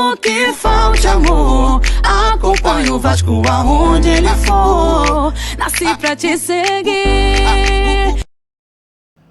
Mesmo que falte amor, acompanho o Vasco aonde ele for. Nasci pra te seguir.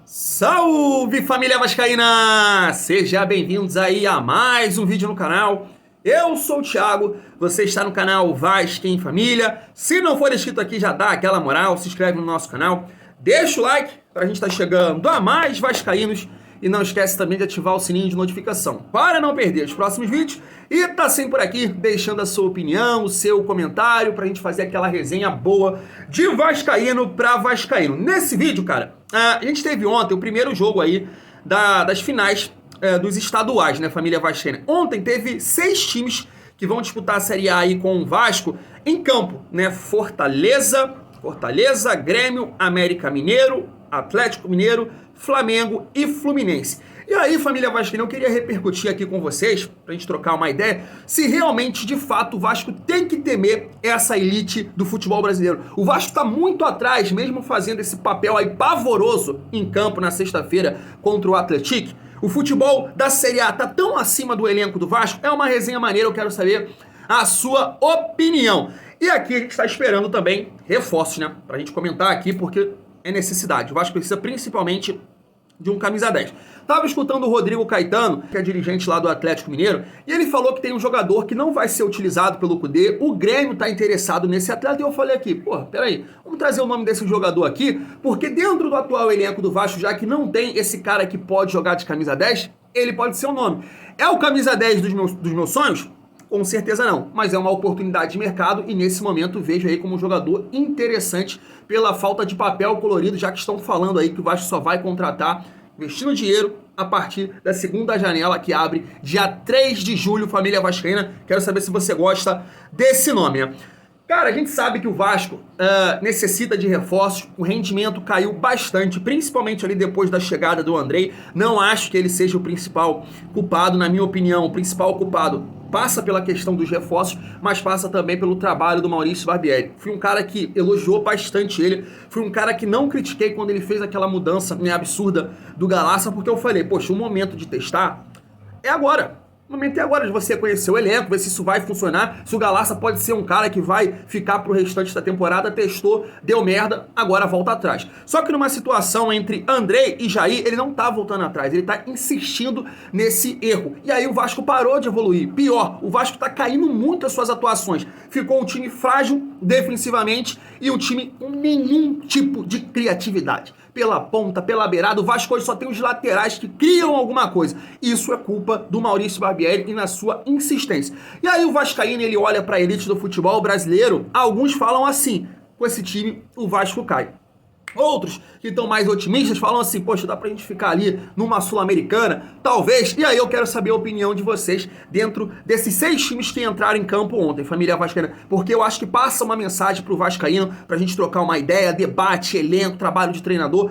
Salve, família vascaína! Sejam bem-vindos aí a mais um vídeo no canal. Eu sou o Thiago, você está no canal Vasco em Família. Se não for inscrito aqui, já dá aquela moral, se inscreve no nosso canal, deixa o like para a gente estar chegando a mais vascaínos. E não esquece também de ativar o sininho de notificação para não perder os próximos vídeos. E tá sempre por aqui deixando a sua opinião, o seu comentário, pra gente fazer aquela resenha boa de vascaíno pra vascaíno. Nesse vídeo, cara, a gente teve ontem o primeiro jogo aí das finais dos estaduais, né, família vascaína. Ontem teve 6 times que vão disputar a Série A aí com o Vasco em campo, né? Fortaleza, Grêmio, América Mineiro, Atlético Mineiro, Flamengo e Fluminense. E aí, família vascaína, eu queria repercutir aqui com vocês, pra gente trocar uma ideia, se realmente, de fato, o Vasco tem que temer essa elite do futebol brasileiro. O Vasco tá muito atrás, mesmo fazendo esse papel aí pavoroso em campo na sexta-feira contra o Atlético. O futebol da Série A tá tão acima do elenco do Vasco. É uma resenha maneira, eu quero saber a sua opinião. E aqui a gente está esperando também reforços, né? Pra gente comentar aqui, porque é necessidade. O Vasco precisa principalmente de um camisa 10. Tava escutando o Rodrigo Caetano, que é dirigente lá do Atlético Mineiro, e ele falou que tem um jogador que não vai ser utilizado pelo Cudê, o Grêmio tá interessado nesse atleta, e eu falei aqui, pô, peraí, vamos trazer o nome desse jogador aqui, porque dentro do atual elenco do Vasco, já que não tem esse cara que pode jogar de camisa 10, ele pode ser o nome. É o camisa 10 dos meus sonhos? Com certeza não, mas é uma oportunidade de mercado e nesse momento vejo aí como um jogador interessante pela falta de papel colorido, já que estão falando aí que o Vasco só vai contratar, investindo dinheiro a partir da segunda janela que abre dia 3 de julho, família vascaína. Quero saber se você gosta desse nome, né? Cara, a gente sabe que o Vasco necessita de reforços, o rendimento caiu bastante, principalmente ali depois da chegada do Andrei. Não acho que ele seja o principal culpado, na minha opinião, o principal culpado passa pela questão dos reforços, mas passa também pelo trabalho do Maurício Barbieri. Fui um cara que elogiou bastante ele, fui um cara que não critiquei quando ele fez aquela mudança absurda do Galaça, porque eu falei, poxa, o momento de testar é agora. O momento é agora de você conhecer o elenco, ver se isso vai funcionar, se o Galaça pode ser um cara que vai ficar pro restante da temporada, testou, deu merda, agora volta atrás. Só que numa situação entre Andrei e Jair, ele não tá voltando atrás, ele tá insistindo nesse erro. E aí o Vasco parou de evoluir. Pior, o Vasco tá caindo muito as suas atuações. Ficou um time frágil defensivamente e um time com nenhum tipo de criatividade. Pela ponta, pela beirada, o Vasco hoje só tem os laterais que criam alguma coisa. Isso é culpa do Maurício Barbieri e na sua insistência. E aí o vascaíno, ele olha para a elite do futebol brasileiro, alguns falam assim, com esse time o Vasco cai. Outros, que estão mais otimistas, falam assim, poxa, dá pra gente ficar ali numa Sul-Americana, talvez. E aí eu quero saber a opinião de vocês dentro desses 6 times que entraram em campo ontem, família vascaína, porque eu acho que passa uma mensagem pro vascaíno, pra gente trocar uma ideia, debate, elenco, trabalho de treinador.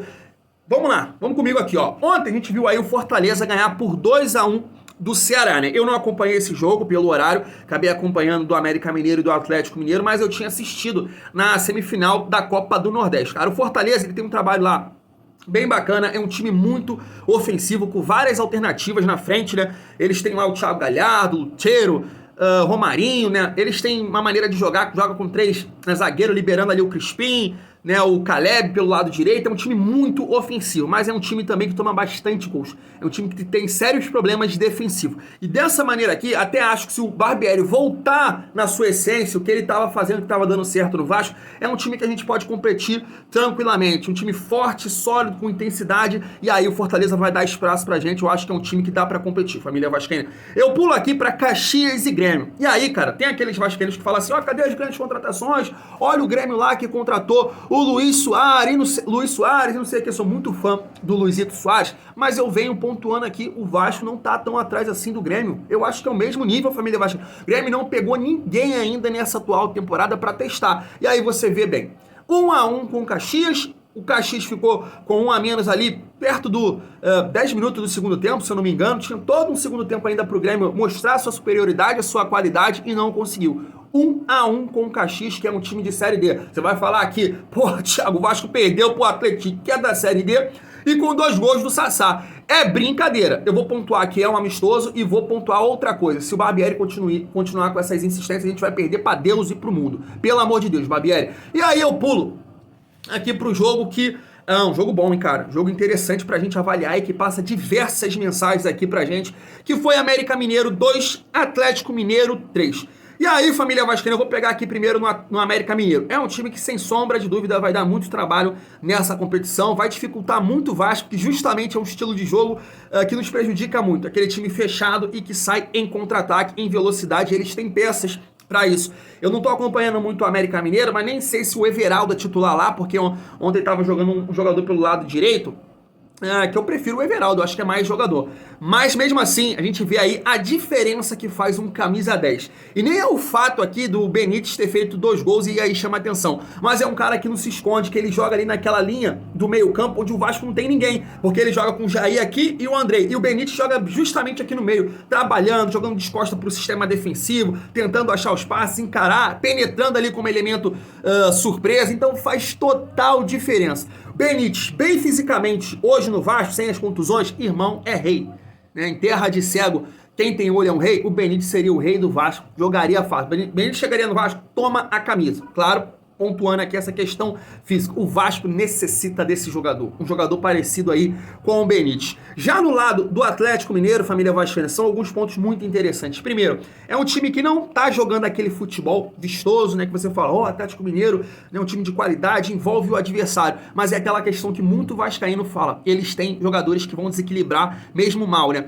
Vamos lá, vamos comigo aqui, ó. Ontem a gente viu aí o Fortaleza ganhar por 2-1 do Ceará, né? Eu não acompanhei esse jogo pelo horário, acabei acompanhando do América Mineiro e do Atlético Mineiro, mas eu tinha assistido na semifinal da Copa do Nordeste. Cara, o Fortaleza, ele tem um trabalho lá bem bacana, é um time muito ofensivo, com várias alternativas na frente, né? Eles têm lá o Thiago Galhardo, o Lucheiro, Romarinho, né? Eles têm uma maneira de jogar, que joga com 3 zagueiros, liberando ali o Crispim, né, o Caleb pelo lado direito. É um time muito ofensivo, mas é um time também que toma bastante gols. É um time que tem sérios problemas defensivos. E dessa maneira aqui, até acho que se o Barbieri voltar na sua essência, o que ele estava fazendo, que estava dando certo no Vasco, é um time que a gente pode competir tranquilamente. Um time forte, sólido, com intensidade, e aí o Fortaleza vai dar espaço pra gente. Eu acho que é um time que dá pra competir, família vascaína. Eu pulo aqui pra Caxias e Grêmio. E aí, cara, tem aqueles vascaínos que falam assim, ó, cadê as grandes contratações? Olha o Grêmio lá que contratou o Luiz Soares, não sei o que, eu sou muito fã do Luizito Soares, mas eu venho pontuando aqui, o Vasco não tá tão atrás assim do Grêmio. Eu acho que é o mesmo nível, família Vasco. O Grêmio não pegou ninguém ainda nessa atual temporada para testar. E aí você vê bem, 1-1 com o Caxias, o Caxias ficou com 1 a menos ali, perto do 10 minutos do segundo tempo, se eu não me engano. Tinha todo um segundo tempo ainda pro Grêmio mostrar a sua superioridade, a sua qualidade, e não conseguiu. 1-1 com o Caxias, que é um time de Série D. Você vai falar aqui, pô, Thiago, o Vasco perdeu pro Atlético, que é da Série D, e com 2 gols do Sassá. É brincadeira. Eu vou pontuar que é um amistoso e vou pontuar outra coisa. Se o Barbieri continuar com essas insistências, a gente vai perder pra Deus e pro mundo. Pelo amor de Deus, Barbieri. E aí eu pulo aqui pro jogo que... É um jogo bom, hein, cara? Jogo interessante pra gente avaliar e que passa diversas mensagens aqui pra gente, que foi América Mineiro 2, Atlético Mineiro 3. E aí, família vascaína, eu vou pegar aqui primeiro no América Mineiro. É um time que, sem sombra de dúvida, vai dar muito trabalho nessa competição, vai dificultar muito o Vasco, que justamente é um estilo de jogo que nos prejudica muito. Aquele time fechado e que sai em contra-ataque, em velocidade, eles têm peças para isso. Eu não tô acompanhando muito o América Mineiro, mas nem sei se o Everaldo é titular lá, porque ontem tava jogando um jogador pelo lado direito, que eu prefiro o Everaldo, eu acho que é mais jogador. Mas mesmo assim, a gente vê aí a diferença que faz um camisa 10. E nem é o fato aqui do Benítez ter feito 2 gols e aí chama atenção. Mas é um cara que não se esconde, que ele joga ali naquela linha do meio campo, onde o Vasco não tem ninguém. Porque ele joga com o Jair aqui e o Andrei. E o Benítez joga justamente aqui no meio, trabalhando, jogando de costa pro sistema defensivo, tentando achar os passes, encarar, penetrando ali como elemento surpresa. Então faz total diferença. Benítez, bem fisicamente, hoje no Vasco, sem as contusões, irmão, é rei. Em terra de cego, quem tem olho é um rei, o Benítez seria o rei do Vasco, jogaria fácil. Benítez chegaria no Vasco, toma a camisa. Claro, pontuando aqui essa questão física. O Vasco necessita desse jogador, um jogador parecido aí com o Benítez. Já no lado do Atlético Mineiro, família vascaína, são alguns pontos muito interessantes. Primeiro, é um time que não tá jogando aquele futebol vistoso, né, que você fala, Atlético Mineiro é um time de qualidade, envolve o adversário, mas é aquela questão que muito vascaíno fala, eles têm jogadores que vão desequilibrar mesmo mal, né?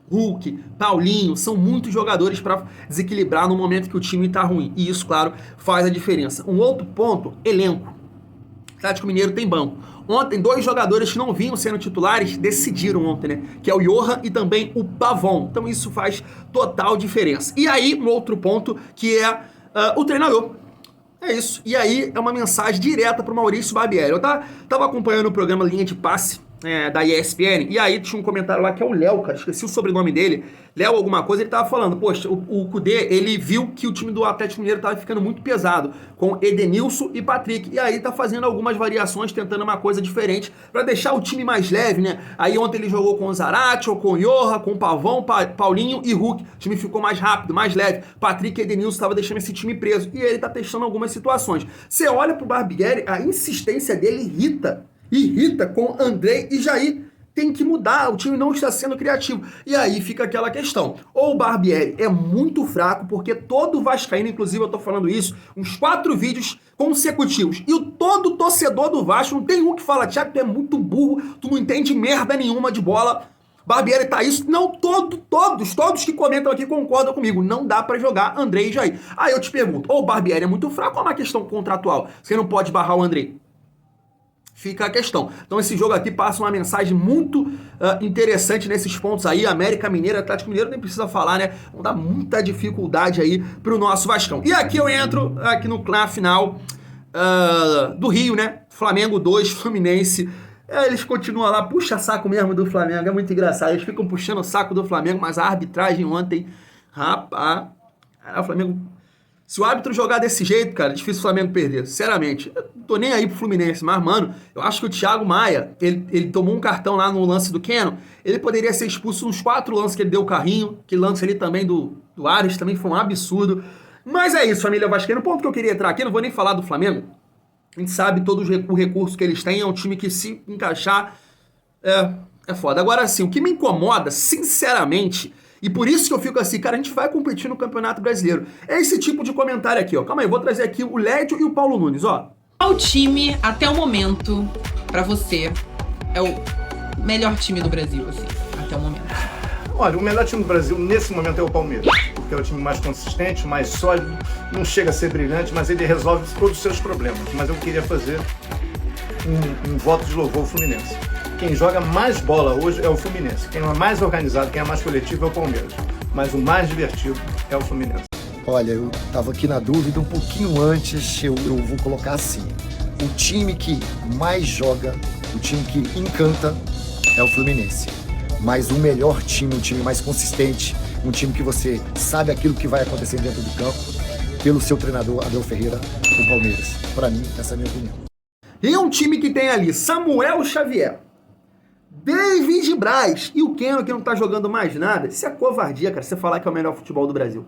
Hulk, Paulinho, são muitos jogadores para desequilibrar no momento que o time está ruim. E isso, claro, faz a diferença. Um outro ponto, elenco. O Atlético Mineiro tem banco. Ontem, 2 jogadores que não vinham sendo titulares decidiram ontem, né? Que é o Johan e também o Pavon. Então isso faz total diferença. E aí, um outro ponto que é o treinador. É isso. E aí é uma mensagem direta para o Maurício Barbieri. Eu tava acompanhando o programa Linha de Passe da ESPN, e aí tinha um comentário lá que é o Léo, cara, esqueci o sobrenome dele, Léo alguma coisa, ele tava falando, poxa, o Kudê, ele viu que o time do Atlético Mineiro tava ficando muito pesado, com Edenilson e Patrick, e aí tá fazendo algumas variações, tentando uma coisa diferente, pra deixar o time mais leve, né, aí ontem ele jogou com o Zarate, ou com o Johan, com o Pavão, Paulinho e Hulk, o time ficou mais rápido, mais leve, Patrick e Edenilson tava deixando esse time preso, e ele tá testando algumas situações. Você olha pro Barbieri, a insistência dele irrita com Andrei e Jair. Tem que mudar, o time não está sendo criativo. E aí fica aquela questão. Ou o Barbieri é muito fraco, porque todo vascaíno, inclusive eu tô falando isso, uns 4 vídeos consecutivos. E todo torcedor do Vasco, não tem um que fala, Thiago, tu é muito burro, tu não entende merda nenhuma de bola. Barbieri tá isso. Não, todos que comentam aqui concordam comigo. Não dá pra jogar Andrei e Jair. Aí eu te pergunto, ou o Barbieri é muito fraco ou é uma questão contratual? Você não pode barrar o Andrei? Fica a questão. Então esse jogo aqui passa uma mensagem muito interessante nesses pontos aí. América Mineiro, Atlético Mineiro, nem precisa falar, né? Vão dar muita dificuldade aí pro nosso Vascão. E aqui eu entro na final do Rio, né? Flamengo 2, Fluminense. Eles continuam lá, puxa saco mesmo do Flamengo. É muito engraçado. Eles ficam puxando o saco do Flamengo, mas a arbitragem ontem, rapaz, o Flamengo... Se o árbitro jogar desse jeito, cara, é difícil o Flamengo perder, sinceramente. Eu não tô nem aí pro Fluminense, mas, mano, eu acho que o Thiago Maia, ele tomou um cartão lá no lance do Keno, ele poderia ser expulso nos 4 lances que ele deu o carrinho, que lance ali também do Ares, também foi um absurdo. Mas é isso, família vascaína. O ponto que eu queria entrar aqui, não vou nem falar do Flamengo, a gente sabe todo o recurso que eles têm, é um time que se encaixar é foda. Agora, assim, o que me incomoda, sinceramente... E por isso que eu fico assim, cara, a gente vai competir no Campeonato Brasileiro. É esse tipo de comentário aqui, ó. Calma aí, vou trazer aqui o Lédio e o Paulo Nunes, ó. Qual time, até o momento, pra você, é o melhor time do Brasil, assim, até o momento? Olha, o melhor time do Brasil, nesse momento, é o Palmeiras. Porque é o time mais consistente, mais sólido, não chega a ser brilhante, mas ele resolve todos os seus problemas. Mas eu queria fazer um voto de louvor ao Fluminense. Quem joga mais bola hoje é o Fluminense. Quem é mais organizado, quem é mais coletivo é o Palmeiras. Mas o mais divertido é o Fluminense. Olha, eu estava aqui na dúvida um pouquinho antes, eu vou colocar assim. O time que mais joga, o time que encanta é o Fluminense. Mas o melhor time, um time mais consistente, um time que você sabe aquilo que vai acontecer dentro do campo, pelo seu treinador, Abel Ferreira, o Palmeiras. Para mim, essa é a minha opinião. E um time que tem ali Samuel Xavier, David Braz e o Keno, que não tá jogando mais nada. Isso é covardia, cara, você falar que é o melhor futebol do Brasil.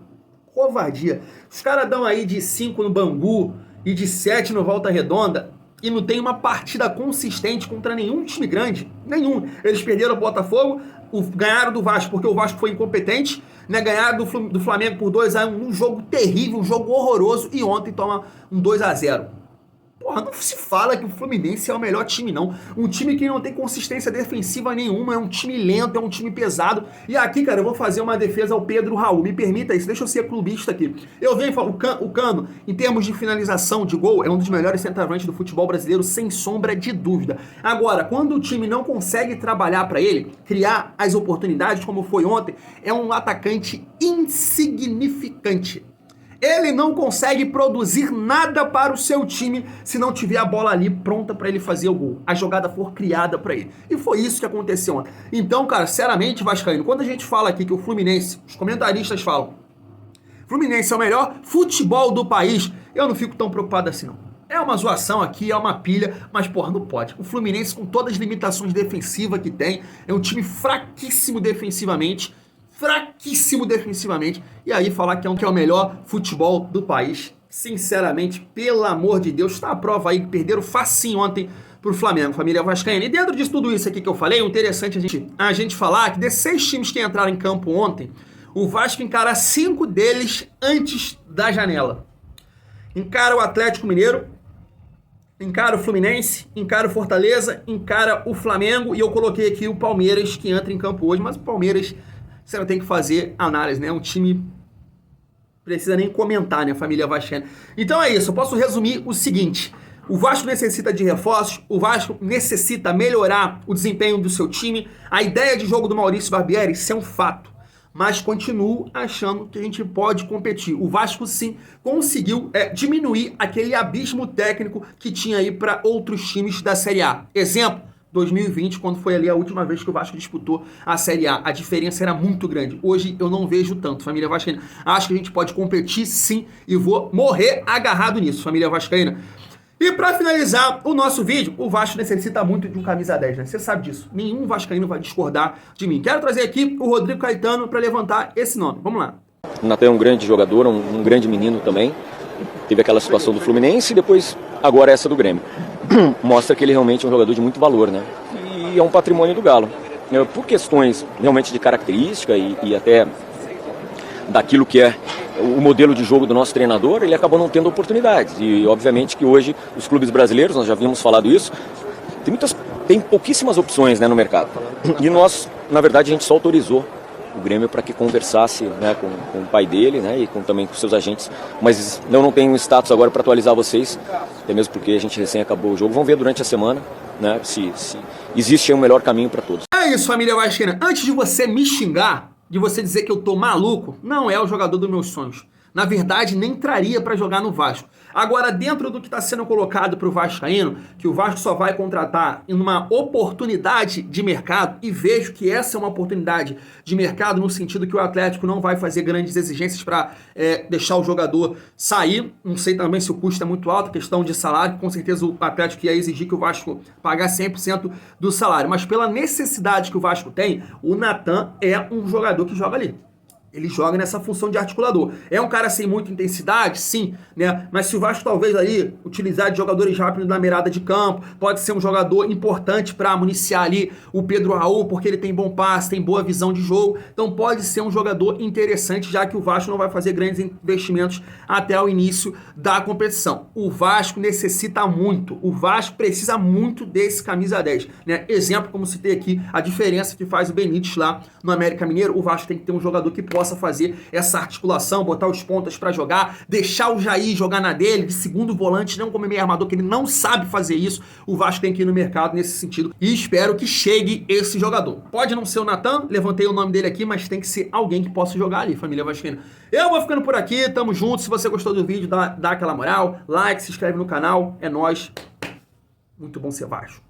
Covardia. Os caras dão aí de 5 no Bangu e de 7 no Volta Redonda e não tem uma partida consistente contra nenhum time grande. Nenhum. Eles perderam o Botafogo, ganharam do Vasco porque o Vasco foi incompetente, né? Ganharam do Flamengo por 2-1, um jogo terrível, um jogo horroroso, e ontem toma um 2-0. Porra, não se fala que o Fluminense é o melhor time, não. Um time que não tem consistência defensiva nenhuma, é um time lento, é um time pesado. E aqui, cara, eu vou fazer uma defesa ao Pedro Raul. Me permita isso, deixa eu ser clubista aqui. Eu venho falar, o Cano, em termos de finalização de gol, é um dos melhores centroavantes do futebol brasileiro, sem sombra de dúvida. Agora, quando o time não consegue trabalhar para ele, criar as oportunidades, como foi ontem, é um atacante insignificante. Ele não consegue produzir nada para o seu time se não tiver a bola ali pronta para ele fazer o gol. A jogada for criada para ele. E foi isso que aconteceu ontem. Então, cara, sinceramente, vascaíno, quando a gente fala aqui que o Fluminense, os comentaristas falam, Fluminense é o melhor futebol do país, eu não fico tão preocupado assim, não. É uma zoação aqui, é uma pilha, mas, porra, não pode. O Fluminense, com todas as limitações defensivas que tem, é um time fraquíssimo defensivamente, e aí falar que é o melhor futebol do país, sinceramente, pelo amor de Deus, tá a prova aí que perderam facinho ontem pro Flamengo, família vascaína. E dentro de tudo isso aqui que eu falei, é interessante a gente falar que desses 6 times que entraram em campo ontem, o Vasco encara 5 deles antes da janela. Encara o Atlético Mineiro, encara o Fluminense, encara o Fortaleza, encara o Flamengo, e eu coloquei aqui o Palmeiras que entra em campo hoje, mas o Palmeiras você não tem que fazer análise, né? Um time precisa nem comentar, né, família vascaína. Então é isso, eu posso resumir o seguinte: o Vasco necessita de reforços, o Vasco necessita melhorar o desempenho do seu time. A ideia de jogo do Maurício Barbieri, isso é um fato, mas continuo achando que a gente pode competir. O Vasco, sim, conseguiu diminuir aquele abismo técnico que tinha aí para outros times da Série A. Exemplo, 2020, quando foi ali a última vez que o Vasco disputou a Série A. A diferença era muito grande. Hoje eu não vejo tanto, família vascaína. Acho que a gente pode competir sim e vou morrer agarrado nisso, família vascaína. E pra finalizar o nosso vídeo, o Vasco necessita muito de um camisa 10, né? Você sabe disso. Nenhum vascaíno vai discordar de mim. Quero trazer aqui o Rodrigo Caetano para levantar esse nome. Vamos lá. O Natan é um grande jogador, um grande menino também. Teve aquela situação do Fluminense e depois agora essa do Grêmio. Mostra que ele realmente é um jogador de muito valor, né? E é um patrimônio do Galo. Por questões realmente de característica e até daquilo que é o modelo de jogo do nosso treinador, ele acabou não tendo oportunidades. E obviamente que hoje os clubes brasileiros, nós já havíamos falado isso, tem pouquíssimas opções, né, no mercado. E nós, na verdade, a gente só autorizou o Grêmio para que conversasse, né, com o pai dele, né, e também com seus agentes, mas eu não tenho status agora para atualizar vocês, até mesmo porque a gente recém acabou o jogo. Vamos ver durante a semana, né, se existe aí um melhor caminho para todos. É isso, família vascaína. Antes de você me xingar, de você dizer que eu tô maluco, não é o jogador dos meus sonhos. Na verdade, nem traria para jogar no Vasco. Agora, dentro do que está sendo colocado para o vascaíno, que o Vasco só vai contratar em uma oportunidade de mercado, e vejo que essa é uma oportunidade de mercado no sentido que o Atlético não vai fazer grandes exigências para deixar o jogador sair. Não sei também se o custo é muito alto, questão de salário, com certeza o Atlético ia exigir que o Vasco pagasse 100% do salário. Mas pela necessidade que o Vasco tem, o Natan é um jogador que joga ali. Ele joga nessa função de articulador. É um cara sem muita intensidade? Sim, né? Mas se o Vasco talvez ali utilizar de jogadores rápidos na mirada de campo, pode ser um jogador importante para municiar ali o Pedro Raul, porque ele tem bom passe, tem boa visão de jogo. Então pode ser um jogador interessante, já que o Vasco não vai fazer grandes investimentos até o início da competição. O Vasco necessita muito. O Vasco precisa muito desse camisa 10, né? Exemplo, como citei aqui, a diferença que faz o Benítez lá no América Mineiro. O Vasco tem que ter um jogador que possa fazer essa articulação, botar os pontas para jogar, deixar o Jair jogar na dele, de segundo volante, não como meio armador, que ele não sabe fazer isso. O Vasco tem que ir no mercado nesse sentido e espero que chegue esse jogador. Pode não ser o Natan, levantei o nome dele aqui, mas tem que ser alguém que possa jogar ali, família vascaína. Eu vou ficando por aqui, tamo junto. Se você gostou do vídeo, dá aquela moral, like, se inscreve no canal, é nóis. Muito bom ser Vasco.